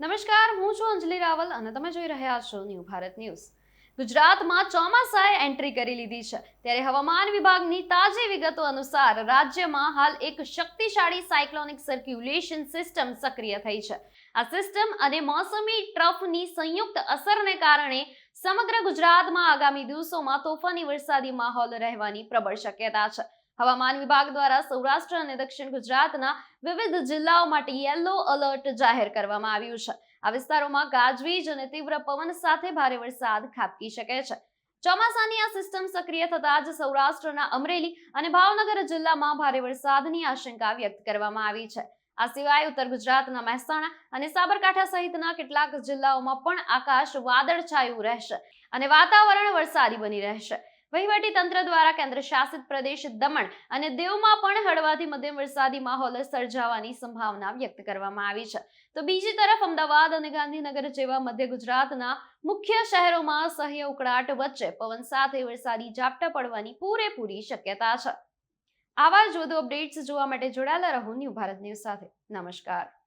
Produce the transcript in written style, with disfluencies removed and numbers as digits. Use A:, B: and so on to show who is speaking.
A: નમસ્કાર, હું છું અંજલિ રાવલ અને તમે જોઈ રહ્યા છો ન્યૂ ભારત ન્યૂઝ. ગુજરાતમાં ચોમાસાએ એન્ટ્રી કરી લીધી છે, ત્યારે હવામાન વિભાગની તાજી વિગતો અનુસાર રાજ્યમાં હાલ એક શક્તિશાળી સાયક્લોનિક સર્ક્યુલેશન સિસ્ટમ સક્રિય થઈ છે. આ સિસ્ટમ અને મોસમી ટ્રફની સંયુક્ત અસરને કારણે સમગ્ર ગુજરાતમાં આગામી દિવસોમાં તોફાની વરસાદી માહોલ રહેવાની પ્રબળ શક્યતા છે. હવામાન વિભાગ દ્વારા સૌરાષ્ટ્ર અને દક્ષિણ ગુજરાતના વિવિધ જિલ્લાઓ માટે યલો એલર્ટ જાહેર કરવામાં આવ્યું છે. આ વિસ્તારોમાં ગાજવીજ અને તીવ્ર પવન સાથે ભારે વરસાદ ખાબકી શકે છે. ચોમાસાની આ સિસ્ટમ સક્રિય થતાં જ સૌરાષ્ટ્રના અમરેલી અને ભાવનગર જિલ્લામાં ભારે વરસાદની આશંકા વ્યક્ત કરવામાં આવી છે. આ સિવાય ઉત્તર ગુજરાતના મહેસાણા અને સાબરકાંઠા સહિતના કેટલાક જિલ્લાઓમાં પણ આકાશ વાદળછાયું રહેશે અને વાતાવરણ વરસાદી બની રહેશે. વહીવટી તંત્ર દ્વારા કેન્દ્ર શાસિત પ્રદેશ દમણ અને દીવમાં પણ હળવાથી મધ્યમ વરસાદી માહોલ સર્જાવાની સંભાવના વ્યક્ત કરવામાં આવી છે. તો બીજી તરફ અમદાવાદ અને ગાંધીનગર જેવા મધ્ય ગુજરાતના મુખ્ય શહેરોમાં સહ્ય ઉકળાટ વચ્ચે પવન સાથે વરસાદી ઝાપટા પડવાની પૂરેપૂરી શક્યતા છે. આવા જ વધુ અપડેટ્સ જોવા માટે જોડાયેલા રહો ન્યૂ ભારત ન્યૂઝ સાથે. નમસ્કાર.